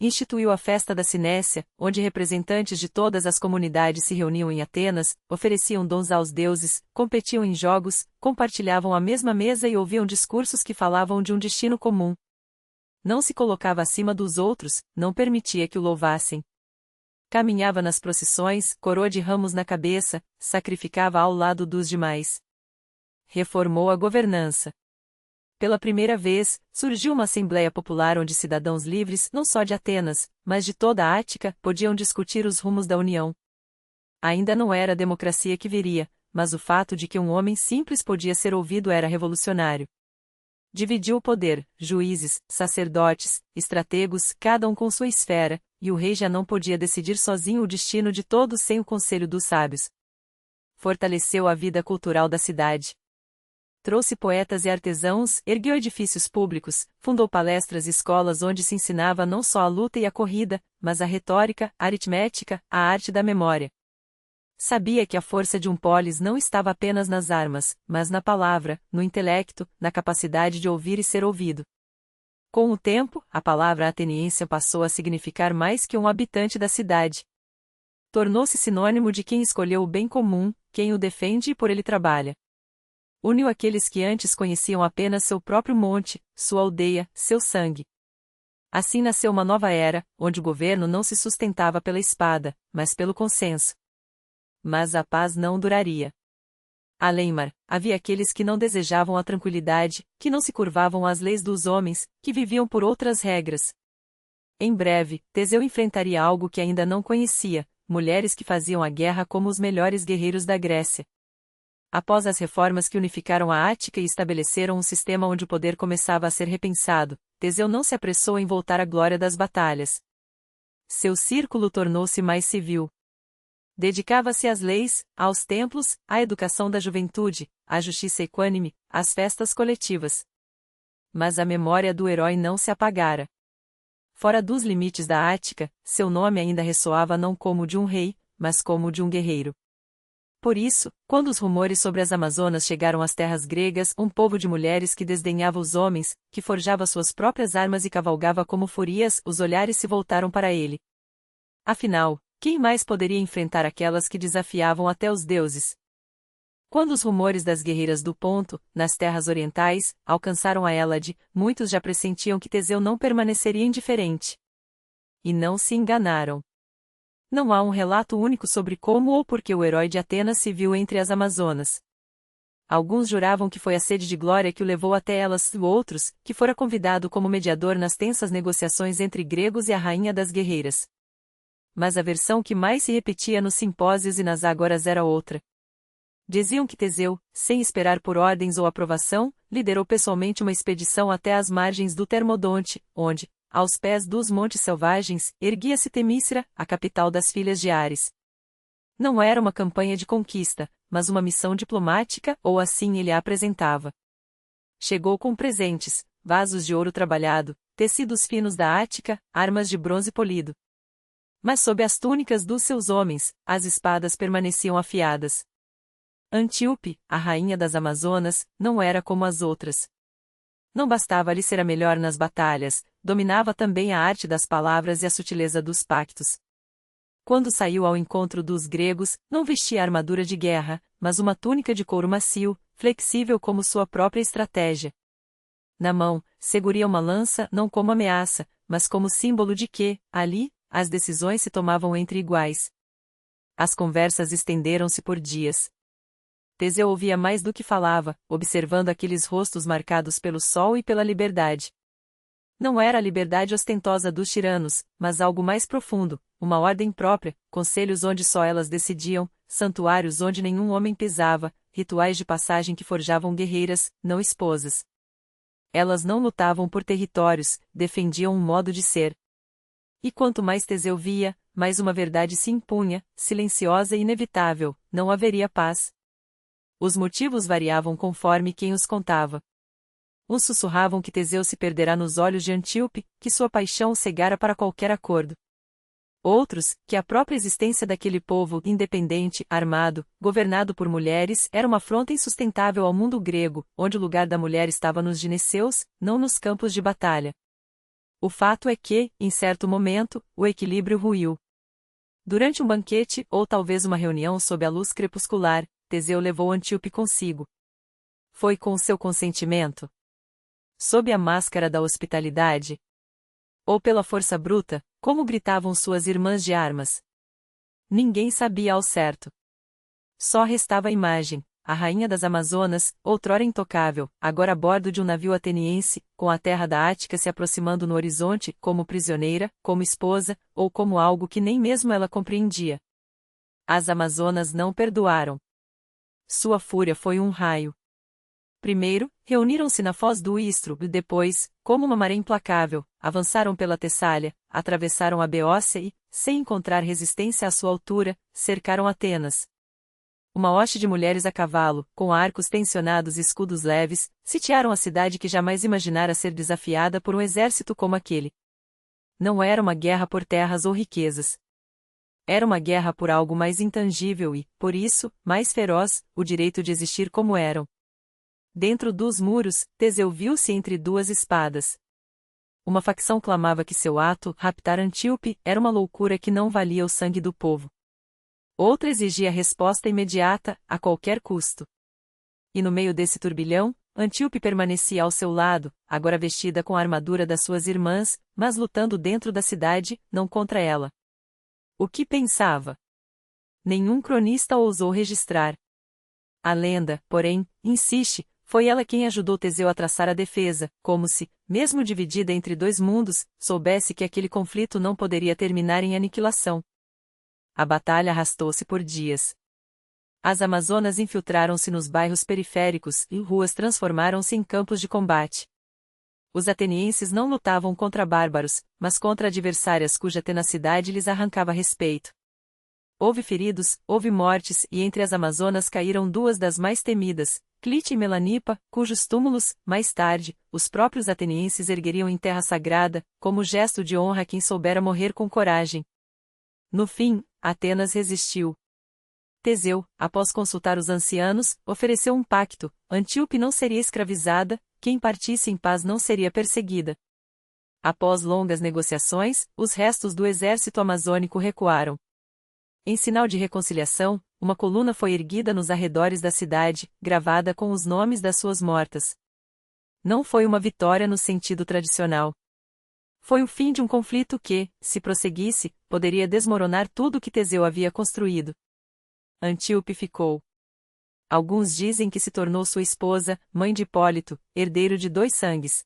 Instituiu a festa da Cinécia, onde representantes de todas as comunidades se reuniam em Atenas, ofereciam dons aos deuses, competiam em jogos, compartilhavam a mesma mesa e ouviam discursos que falavam de um destino comum. Não se colocava acima dos outros, não permitia que o louvassem. Caminhava nas procissões, coroa de ramos na cabeça, sacrificava ao lado dos demais. Reformou a governança. Pela primeira vez, surgiu uma Assembleia Popular onde cidadãos livres, não só de Atenas, mas de toda a Ática, podiam discutir os rumos da União. Ainda não era a democracia que viria, mas o fato de que um homem simples podia ser ouvido era revolucionário. Dividiu o poder, juízes, sacerdotes, estrategos, cada um com sua esfera, e o rei já não podia decidir sozinho o destino de todos sem o conselho dos sábios. fortaleceu a vida cultural da cidade. Trouxe poetas e artesãos, ergueu edifícios públicos, fundou palestras e escolas onde se ensinava não só a luta e a corrida, mas a retórica, a aritmética, a arte da memória. Sabia que a força de um polis não estava apenas nas armas, mas na palavra, no intelecto, na capacidade de ouvir e ser ouvido. Com o tempo, a palavra ateniense passou a significar mais que um habitante da cidade. Tornou-se sinônimo de quem escolheu o bem comum, quem o defende e por ele trabalha. Uniu aqueles que antes conheciam apenas seu próprio monte, sua aldeia, seu sangue. Assim nasceu uma nova era, onde o governo não se sustentava pela espada, mas pelo consenso. Mas a paz não duraria. Além mar, havia aqueles que não desejavam a tranquilidade, que não se curvavam às leis dos homens, que viviam por outras regras. Em breve, Teseu enfrentaria algo que ainda não conhecia, mulheres que faziam a guerra como os melhores guerreiros da Grécia. Após as reformas que unificaram a Ática e estabeleceram um sistema onde o poder começava a ser repensado, Teseu não se apressou em voltar à glória das batalhas. Seu círculo tornou-se mais civil. Dedicava-se às leis, aos templos, à educação da juventude, à justiça equânime, às festas coletivas. Mas a memória do herói não se apagara. Fora dos limites da Ática, seu nome ainda ressoava não como o de um rei, mas como o de um guerreiro. Por isso, quando os rumores sobre as Amazonas chegaram às terras gregas, um povo de mulheres que desdenhava os homens, que forjava suas próprias armas e cavalgava como furias, os olhares se voltaram para ele. Afinal, quem mais poderia enfrentar aquelas que desafiavam até os deuses? Quando os rumores das guerreiras do Ponto, nas terras orientais, alcançaram a Hélade, muitos já pressentiam que Teseu não permaneceria indiferente. E não se enganaram. Não há um relato único sobre como ou por que o herói de Atenas se viu entre as Amazonas. Alguns juravam que foi a sede de glória que o levou até elas, outros, que fora convidado como mediador nas tensas negociações entre gregos e a rainha das guerreiras. Mas a versão que mais se repetia nos simpósios e nas ágoras era outra. Diziam que Teseu, sem esperar por ordens ou aprovação, liderou pessoalmente uma expedição até as margens do Termodonte, onde, aos pés dos montes selvagens, erguia-se Temícera, a capital das filhas de Ares. Não era uma campanha de conquista, mas uma missão diplomática, ou assim ele a apresentava. Chegou com presentes, vasos de ouro trabalhado, tecidos finos da Ática, armas de bronze polido. Mas sob as túnicas dos seus homens, as espadas permaneciam afiadas. Antíope, a rainha das Amazonas, não era como as outras. Não bastava lhe ser a melhor nas batalhas, dominava também a arte das palavras e a sutileza dos pactos. Quando saiu ao encontro dos gregos, não vestia armadura de guerra, mas uma túnica de couro macio, flexível como sua própria estratégia. Na mão, seguria uma lança não como ameaça, mas como símbolo de que, ali, as decisões se tomavam entre iguais. As conversas estenderam-se por dias. Teseu ouvia mais do que falava, observando aqueles rostos marcados pelo sol e pela liberdade. Não era a liberdade ostentosa dos tiranos, mas algo mais profundo, uma ordem própria, conselhos onde só elas decidiam, santuários onde nenhum homem pisava, rituais de passagem que forjavam guerreiras, não esposas. Elas não lutavam por territórios, defendiam um modo de ser. E quanto mais Teseu via, mais uma verdade se impunha, silenciosa e inevitável: não haveria paz. Os motivos variavam conforme quem os contava. Uns sussurravam que Teseu se perderá nos olhos de Antíope, que sua paixão o cegara para qualquer acordo. Outros, que a própria existência daquele povo independente, armado, governado por mulheres, era uma afronta insustentável ao mundo grego, onde o lugar da mulher estava nos gineceus, não nos campos de batalha. O fato é que, em certo momento, o equilíbrio ruiu. Durante um banquete, ou talvez uma reunião sob a luz crepuscular, Teseu levou Antíope consigo. Foi com o seu consentimento? Sob a máscara da hospitalidade? Ou pela força bruta, como gritavam suas irmãs de armas? Ninguém sabia ao certo. Só restava a imagem, a rainha das Amazonas, outrora intocável, agora a bordo de um navio ateniense, com a terra da Ática se aproximando no horizonte, como prisioneira, como esposa, ou como algo que nem mesmo ela compreendia. As Amazonas não perdoaram. Sua fúria foi um raio. Primeiro, reuniram-se na foz do Istro e depois, como uma maré implacável, avançaram pela Tessália, atravessaram a Beócia e, sem encontrar resistência à sua altura, cercaram Atenas. uma hoste de mulheres a cavalo, com arcos tensionados e escudos leves, sitiaram a cidade que jamais imaginara ser desafiada por um exército como aquele. Não era uma guerra por terras ou riquezas. Era uma guerra por algo mais intangível e, por isso, mais feroz, o direito de existir como eram. Dentro dos muros, Teseu viu-se entre duas espadas. Uma facção clamava que seu ato, raptar Antíope, era uma loucura que não valia o sangue do povo. Outra exigia resposta imediata, a qualquer custo. E no meio desse turbilhão, Antíope permanecia ao seu lado, agora vestida com a armadura das suas irmãs, mas lutando dentro da cidade, não contra ela. O que pensava? Nenhum cronista ousou registrar. A lenda, porém, insiste, foi ela quem ajudou Teseu a traçar a defesa, como se, mesmo dividida entre dois mundos, soubesse que aquele conflito não poderia terminar em aniquilação. A batalha arrastou-se por dias. As amazonas infiltraram-se nos bairros periféricos e ruas transformaram-se em campos de combate. Os atenienses não lutavam contra bárbaros, mas contra adversárias cuja tenacidade lhes arrancava respeito. Houve feridos, houve mortes e entre as amazonas caíram duas das mais temidas, Clite e Melanipa, cujos túmulos, mais tarde, os próprios atenienses ergueriam em terra sagrada, como gesto de honra a quem soubera morrer com coragem. No fim, Atenas resistiu. Teseu, após consultar os ancianos, ofereceu um pacto: Antíope não seria escravizada, quem partisse em paz não seria perseguida. Após longas negociações, os restos do exército amazônico recuaram. Em sinal de reconciliação, uma coluna foi erguida nos arredores da cidade, gravada com os nomes das suas mortas. Não foi uma vitória no sentido tradicional. Foi o fim de um conflito que, se prosseguisse, poderia desmoronar tudo que Teseu havia construído. Antíope ficou. Alguns dizem que se tornou sua esposa, mãe de Hipólito, herdeiro de dois sangues.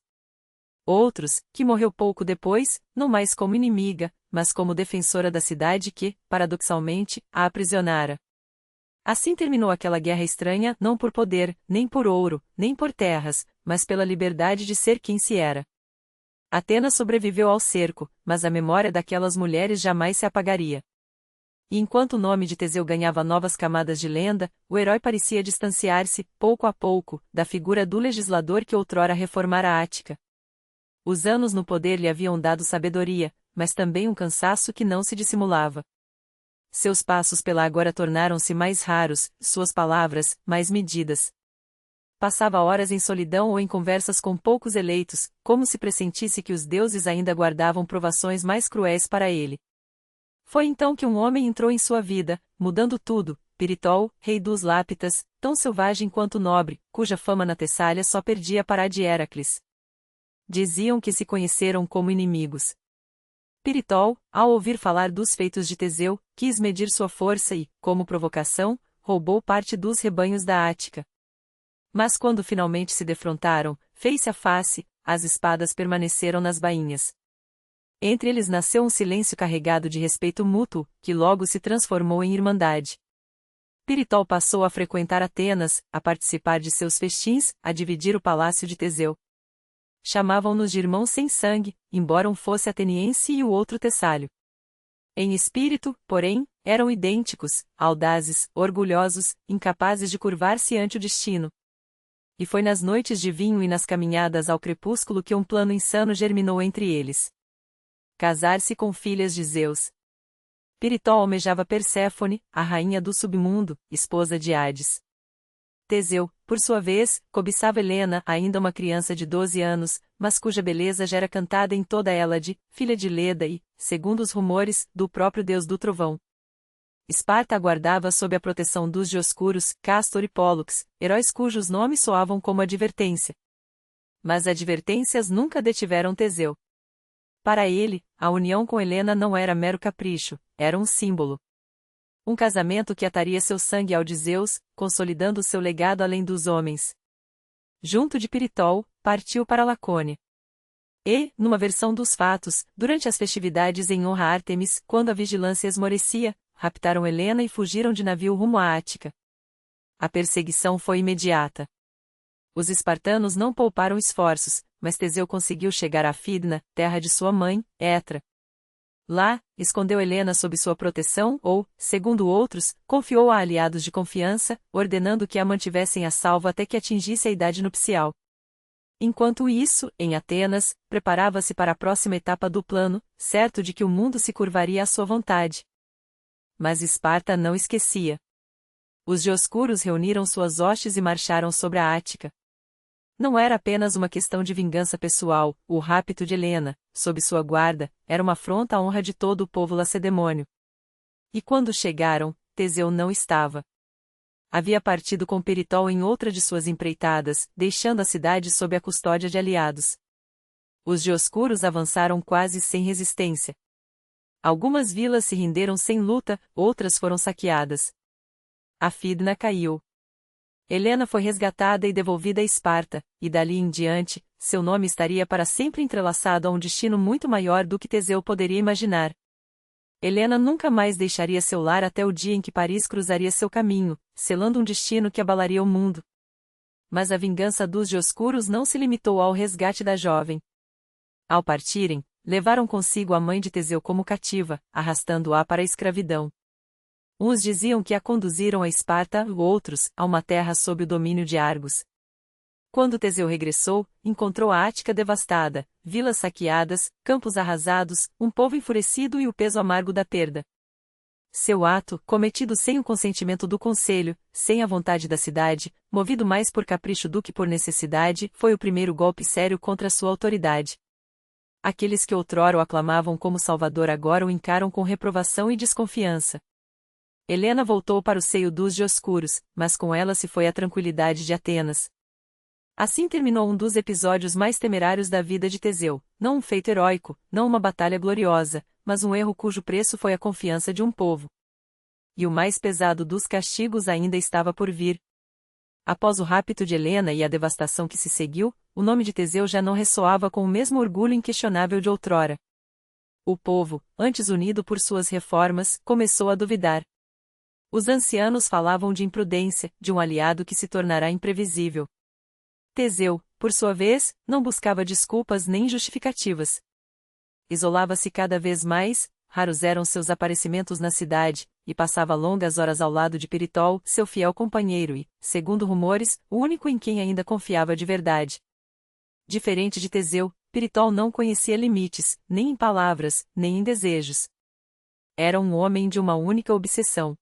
Outros, que morreu pouco depois, não mais como inimiga, mas como defensora da cidade que, paradoxalmente, a aprisionara. Assim terminou aquela guerra estranha, não por poder, nem por ouro, nem por terras, mas pela liberdade de ser quem se era. Atenas sobreviveu ao cerco, mas a memória daquelas mulheres jamais se apagaria. E enquanto o nome de Teseu ganhava novas camadas de lenda, o herói parecia distanciar-se, pouco a pouco, da figura do legislador que outrora reformara a Ática. Os anos no poder lhe haviam dado sabedoria, mas também um cansaço que não se dissimulava. Seus passos pela agora tornaram-se mais raros, suas palavras, mais medidas. Passava horas em solidão ou em conversas com poucos eleitos, como se pressentisse que os deuses ainda guardavam provações mais cruéis para ele. Foi então que um homem entrou em sua vida, mudando tudo: Piritol, rei dos Lápitas, tão selvagem quanto nobre, cuja fama na Tessália só perdia para a de Héracles. Diziam que se conheceram como inimigos. Piritol, ao ouvir falar dos feitos de Teseu, quis medir sua força e, como provocação, roubou parte dos rebanhos da Ática. Mas quando finalmente se defrontaram, face a face, as espadas permaneceram nas bainhas. Entre eles nasceu um silêncio carregado de respeito mútuo, que logo se transformou em irmandade. Piritol passou a frequentar Atenas, a participar de seus festins, a dividir o palácio de Teseu. Chamavam-nos de irmãos sem sangue, embora um fosse ateniense e o outro tessálio. Em espírito, porém, eram idênticos, audazes, orgulhosos, incapazes de curvar-se ante o destino. E foi nas noites de vinho e nas caminhadas ao crepúsculo que um plano insano germinou entre eles. Casar-se com filhas de Zeus. Piritol almejava Perséfone, a rainha do submundo, esposa de Hades. Teseu, por sua vez, cobiçava Helena, ainda uma criança de 12 anos, mas cuja beleza já era cantada em toda Hélade, filha de Leda e, segundo os rumores, do próprio deus do trovão. Esparta aguardava sob a proteção dos Dioscuros, Cástor e Pólux, heróis cujos nomes soavam como advertência. Mas advertências nunca detiveram Teseu. Para ele, a união com Helena não era mero capricho, era um símbolo. Um casamento que ataria seu sangue ao de Zeus, consolidando seu legado além dos homens. Junto de Piritol, partiu para Lacônia. E, numa versão dos fatos, durante as festividades em honra a Ártemis, quando a vigilância esmorecia, raptaram Helena e fugiram de navio rumo à Ática. A perseguição foi imediata. Os espartanos não pouparam esforços, mas Teseu conseguiu chegar a Fidna, terra de sua mãe, Etra. Lá, escondeu Helena sob sua proteção ou, segundo outros, confiou-a a aliados de confiança, ordenando que a mantivessem a salvo até que atingisse a idade nupcial. Enquanto isso, em Atenas, preparava-se para a próxima etapa do plano, certo de que o mundo se curvaria à sua vontade. Mas Esparta não esquecia. Os Dioscuros reuniram suas hostes e marcharam sobre a Ática. Não era apenas uma questão de vingança pessoal, o rapto de Helena, sob sua guarda, era uma afronta à honra de todo o povo lacedemônio. E quando chegaram, Teseu não estava. Havia partido com Peritol em outra de suas empreitadas, deixando a cidade sob a custódia de aliados. Os Dioscuros avançaram quase sem resistência. Algumas vilas se renderam sem luta, outras foram saqueadas. Afidna caiu. Helena foi resgatada e devolvida a Esparta, e dali em diante, seu nome estaria para sempre entrelaçado a um destino muito maior do que Teseu poderia imaginar. Helena nunca mais deixaria seu lar até o dia em que Paris cruzaria seu caminho, selando um destino que abalaria o mundo. Mas a vingança dos Dioscuros não se limitou ao resgate da jovem. Ao partirem, levaram consigo a mãe de Teseu como cativa, arrastando-a para a escravidão. Uns diziam que a conduziram a Esparta, outros, a uma terra sob o domínio de Argos. Quando Teseu regressou, encontrou a Ática devastada, vilas saqueadas, campos arrasados, um povo enfurecido e o peso amargo da perda. Seu ato, cometido sem o consentimento do conselho, sem a vontade da cidade, movido mais por capricho do que por necessidade, foi o primeiro golpe sério contra sua autoridade. Aqueles que outrora o aclamavam como salvador agora o encaram com reprovação e desconfiança. Helena voltou para o seio dos Dioscuros, mas com ela se foi a tranquilidade de Atenas. Assim terminou um dos episódios mais temerários da vida de Teseu, não um feito heróico, não uma batalha gloriosa, mas um erro cujo preço foi a confiança de um povo. E o mais pesado dos castigos ainda estava por vir. Após o rapto de Helena e a devastação que se seguiu, o nome de Teseu já não ressoava com o mesmo orgulho inquestionável de outrora. O povo, antes unido por suas reformas, começou a duvidar. Os ancianos falavam de imprudência, de um aliado que se tornará imprevisível. Teseu, por sua vez, não buscava desculpas nem justificativas. Isolava-se cada vez mais, raros eram seus aparecimentos na cidade, e passava longas horas ao lado de Peritol, seu fiel companheiro e, segundo rumores, o único em quem ainda confiava de verdade. Diferente de Teseu, Peritol não conhecia limites, nem em palavras, nem em desejos. Era um homem de uma única obsessão.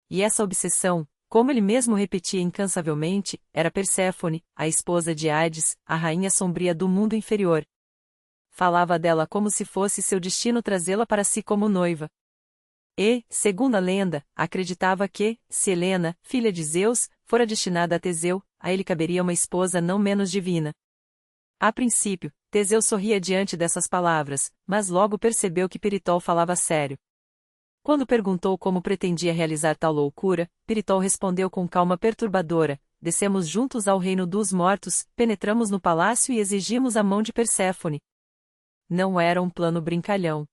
E essa obsessão, como ele mesmo repetia incansavelmente, era Perséfone, a esposa de Hades, a rainha sombria do mundo inferior. Falava dela como se fosse seu destino trazê-la para si como noiva. E, segundo a lenda, acreditava que, se Helena, filha de Zeus, fora destinada a Teseu, a ele caberia uma esposa não menos divina. A princípio, Teseu sorria diante dessas palavras, mas logo percebeu que Peritol falava sério. Quando perguntou como pretendia realizar tal loucura, Peritol respondeu com calma perturbadora: descemos juntos ao reino dos mortos, penetramos no palácio e exigimos a mão de Perséfone. Não era um plano brincalhão.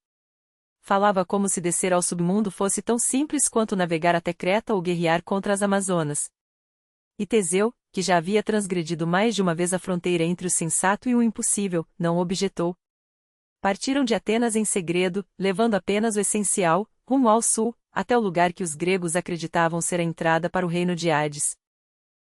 Falava como se descer ao submundo fosse tão simples quanto navegar até Creta ou guerrear contra as Amazonas. E Teseu, que já havia transgredido mais de uma vez a fronteira entre o sensato e o impossível, não objetou. Partiram de Atenas em segredo, levando apenas o essencial, rumo ao sul, até o lugar que os gregos acreditavam ser a entrada para o reino de Hades.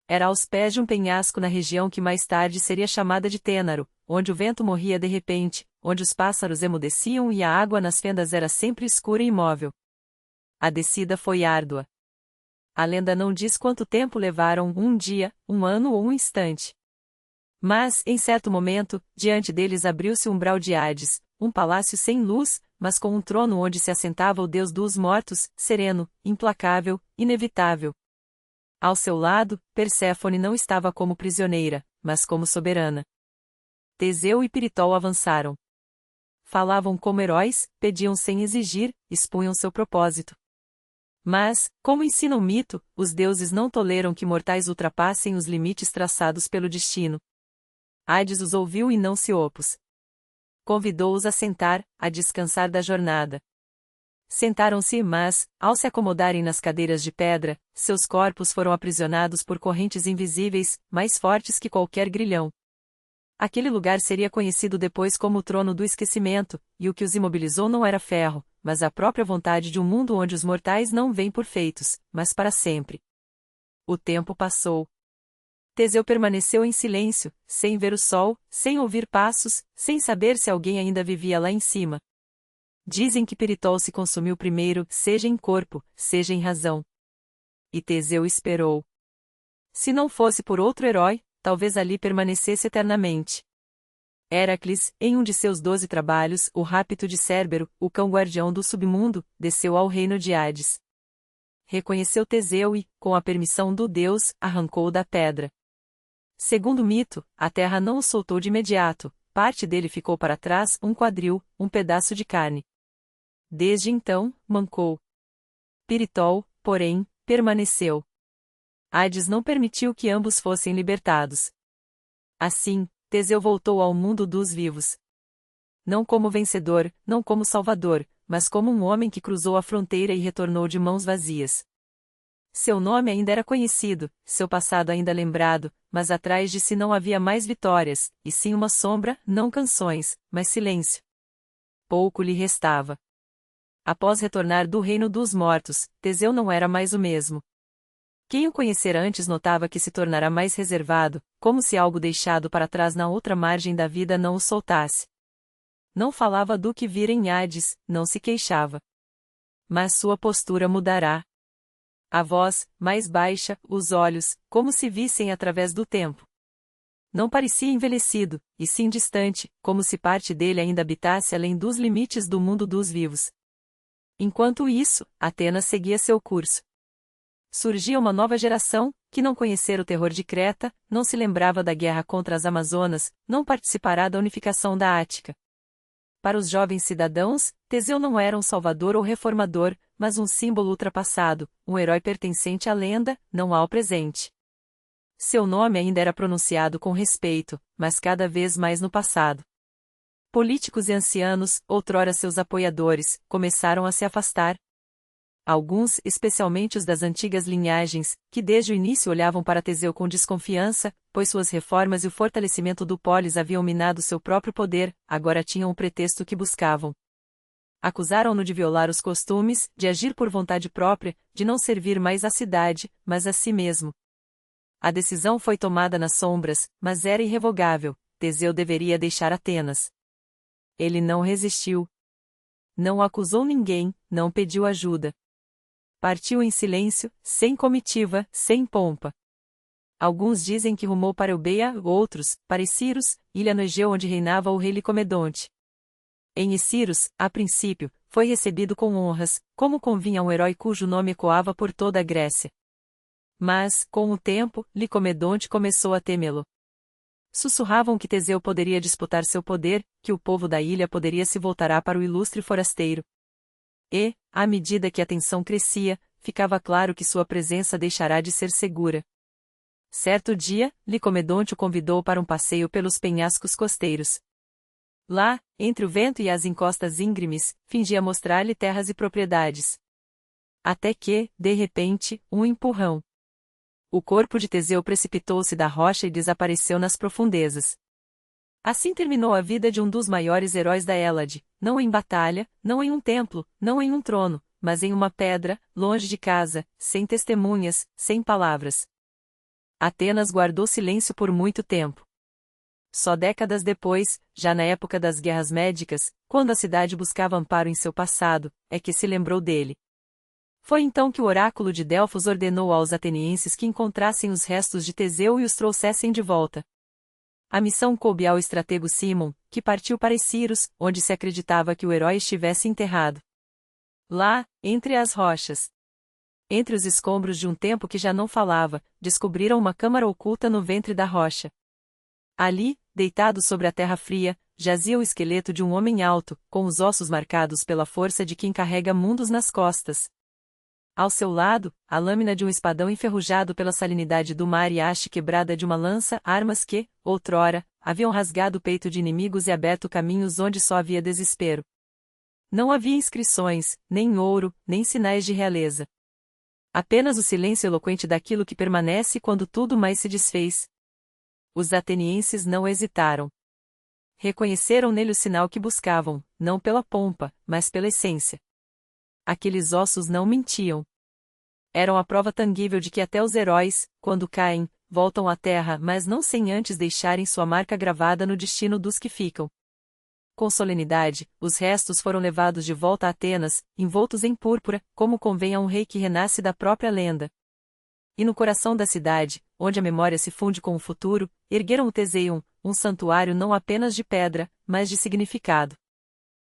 Era aos pés de um penhasco na região que mais tarde seria chamada de Tênaro, onde o vento morria de repente, onde os pássaros emudeciam e a água nas fendas era sempre escura e imóvel. A descida foi árdua. A lenda não diz quanto tempo levaram, um dia, um ano ou um instante. Mas, em certo momento, diante deles abriu-se o umbral de Hades, um palácio sem luz, mas com um trono onde se assentava o Deus dos mortos, sereno, implacável, inevitável. Ao seu lado, Perséfone não estava como prisioneira, mas como soberana. Teseu e Peritol avançaram. Falavam como heróis, pediam sem exigir, expunham seu propósito. Mas, como ensina o mito, os deuses não toleram que mortais ultrapassem os limites traçados pelo destino. Hades os ouviu e não se opôs. Convidou-os a sentar, a descansar da jornada. Sentaram-se, mas, ao se acomodarem nas cadeiras de pedra, seus corpos foram aprisionados por correntes invisíveis, mais fortes que qualquer grilhão. Aquele lugar seria conhecido depois como o trono do esquecimento, e o que os imobilizou não era ferro, mas a própria vontade de um mundo onde os mortais não vêm por feitos, mas para sempre. O tempo passou. Teseu permaneceu em silêncio, sem ver o sol, sem ouvir passos, sem saber se alguém ainda vivia lá em cima. Dizem que Piritol se consumiu primeiro, seja em corpo, seja em razão. E Teseu esperou. Se não fosse por outro herói, talvez ali permanecesse eternamente. Héracles, em um de seus 12 trabalhos, o rapto de Cérbero, o cão guardião do submundo, desceu ao reino de Hades. Reconheceu Teseu e, com a permissão do deus, arrancou-o da pedra. Segundo o mito, a terra não o soltou de imediato, parte dele ficou para trás, um quadril, um pedaço de carne. Desde então, mancou. Piritol, porém, permaneceu. Hades não permitiu que ambos fossem libertados. Assim, Teseu voltou ao mundo dos vivos. Não como vencedor, não como salvador, mas como um homem que cruzou a fronteira e retornou de mãos vazias. Seu nome ainda era conhecido, seu passado ainda lembrado, mas atrás de si não havia mais vitórias, e sim uma sombra, não canções, mas silêncio. Pouco lhe restava. Após retornar do reino dos mortos, Teseu não era mais o mesmo. Quem o conhecera antes notava que se tornara mais reservado, como se algo deixado para trás na outra margem da vida não o soltasse. Não falava do que vira em Hades, não se queixava. Mas sua postura mudará. A voz, mais baixa, os olhos, como se vissem através do tempo. Não parecia envelhecido, e sim distante, como se parte dele ainda habitasse além dos limites do mundo dos vivos. Enquanto isso, Atenas seguia seu curso. Surgia uma nova geração, que não conhecera o terror de Creta, não se lembrava da guerra contra as Amazonas, não participará da unificação da Ática. Para os jovens cidadãos, Teseu não era um salvador ou reformador, mas um símbolo ultrapassado, um herói pertencente à lenda, não ao presente. Seu nome ainda era pronunciado com respeito, mas cada vez mais no passado. Políticos e ancianos, outrora seus apoiadores, começaram a se afastar. Alguns, especialmente os das antigas linhagens, que desde o início olhavam para Teseu com desconfiança, pois suas reformas e o fortalecimento do polis haviam minado seu próprio poder, agora tinham o pretexto que buscavam. Acusaram-no de violar os costumes, de agir por vontade própria, de não servir mais à cidade, mas a si mesmo. A decisão foi tomada nas sombras, mas era irrevogável: Teseu deveria deixar Atenas. Ele não resistiu. Não acusou ninguém, não pediu ajuda. Partiu em silêncio, sem comitiva, sem pompa. Alguns dizem que rumou para Eubeia, outros, para Iciros, ilha no Egeu onde reinava o rei Licomedonte. Em Iciros, a princípio, foi recebido com honras, como convinha a um herói cujo nome ecoava por toda a Grécia. Mas, com o tempo, Licomedonte começou a temê-lo. Sussurravam que Teseu poderia disputar seu poder, que o povo da ilha poderia se voltar para o ilustre forasteiro. E, à medida que a tensão crescia, ficava claro que sua presença deixará de ser segura. Certo dia, Licomedonte o convidou para um passeio pelos penhascos costeiros. Lá, entre o vento e as encostas íngremes, fingia mostrar-lhe terras e propriedades. Até que, de repente, um empurrão. O corpo de Teseu precipitou-se da rocha e desapareceu nas profundezas. Assim terminou a vida de um dos maiores heróis da Hélade, não em batalha, não em um templo, não em um trono, mas em uma pedra, longe de casa, sem testemunhas, sem palavras. Atenas guardou silêncio por muito tempo. Só décadas depois, já na época das guerras médicas, quando a cidade buscava amparo em seu passado, é que se lembrou dele. Foi então que o oráculo de Delfos ordenou aos atenienses que encontrassem os restos de Teseu e os trouxessem de volta. A missão coube ao estratego Cimon, que partiu para Iciros, onde se acreditava que o herói estivesse enterrado. Lá, entre as rochas, entre os escombros de um tempo que já não falava, descobriram uma câmara oculta no ventre da rocha. Ali, deitado sobre a terra fria, jazia o esqueleto de um homem alto, com os ossos marcados pela força de quem carrega mundos nas costas. Ao seu lado, a lâmina de um espadão enferrujado pela salinidade do mar e a haste quebrada de uma lança, armas que, outrora, haviam rasgado o peito de inimigos e aberto caminhos onde só havia desespero. Não havia inscrições, nem ouro, nem sinais de realeza. Apenas o silêncio eloquente daquilo que permanece quando tudo mais se desfez. Os atenienses não hesitaram. Reconheceram nele o sinal que buscavam, não pela pompa, mas pela essência. Aqueles ossos não mentiam. Eram a prova tangível de que até os heróis, quando caem, voltam à terra, mas não sem antes deixarem sua marca gravada no destino dos que ficam. Com solenidade, os restos foram levados de volta a Atenas, envoltos em púrpura, como convém a um rei que renasce da própria lenda. E no coração da cidade, onde a memória se funde com o futuro, ergueram o Teseion, um santuário não apenas de pedra, mas de significado.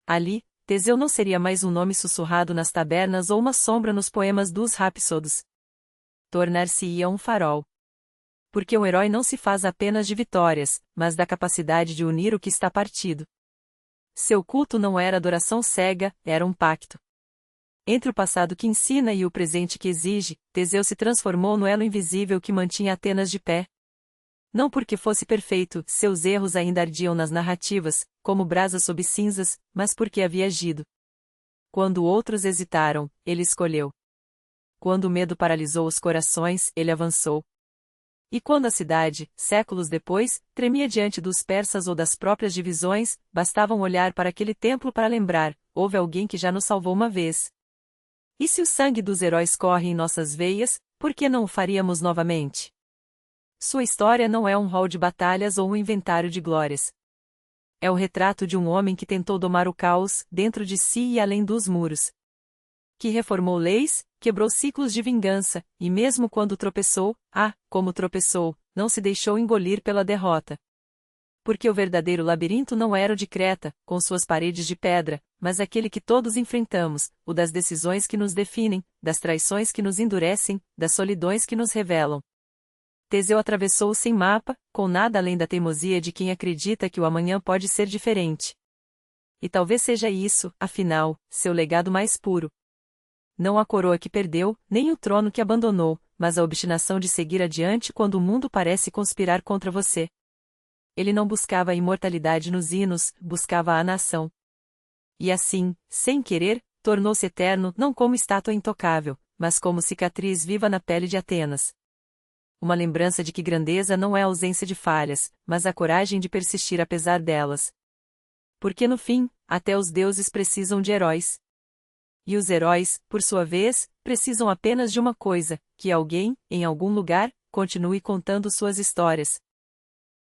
Ali, Teseu não seria mais um nome sussurrado nas tabernas ou uma sombra nos poemas dos Rapsódios. Tornar-se-ia um farol. Porque um herói não se faz apenas de vitórias, mas da capacidade de unir o que está partido. Seu culto não era adoração cega, era um pacto. Entre o passado que ensina e o presente que exige, Teseu se transformou no elo invisível que mantinha Atenas de pé. Não porque fosse perfeito, seus erros ainda ardiam nas narrativas, como brasas sob cinzas, mas porque havia agido. Quando outros hesitaram, ele escolheu. Quando o medo paralisou os corações, ele avançou. E quando a cidade, séculos depois, tremia diante dos persas ou das próprias divisões, bastava um olhar para aquele templo para lembrar: houve alguém que já nos salvou uma vez. E se o sangue dos heróis corre em nossas veias, por que não o faríamos novamente? Sua história não é um rol de batalhas ou um inventário de glórias. É o retrato de um homem que tentou domar o caos, dentro de si e além dos muros. Que reformou leis, quebrou ciclos de vingança, e mesmo quando tropeçou, como tropeçou, não se deixou engolir pela derrota. Porque o verdadeiro labirinto não era o de Creta, com suas paredes de pedra, mas aquele que todos enfrentamos, o das decisões que nos definem, das traições que nos endurecem, das solidões que nos revelam. Teseu atravessou sem mapa, com nada além da teimosia de quem acredita que o amanhã pode ser diferente. E talvez seja isso, afinal, seu legado mais puro. Não a coroa que perdeu, nem o trono que abandonou, mas a obstinação de seguir adiante quando o mundo parece conspirar contra você. Ele não buscava a imortalidade nos hinos, buscava a nação. E assim, sem querer, tornou-se eterno não como estátua intocável, mas como cicatriz viva na pele de Atenas. Uma lembrança de que grandeza não é a ausência de falhas, mas a coragem de persistir apesar delas. Porque no fim, até os deuses precisam de heróis. E os heróis, por sua vez, precisam apenas de uma coisa: que alguém, em algum lugar, continue contando suas histórias.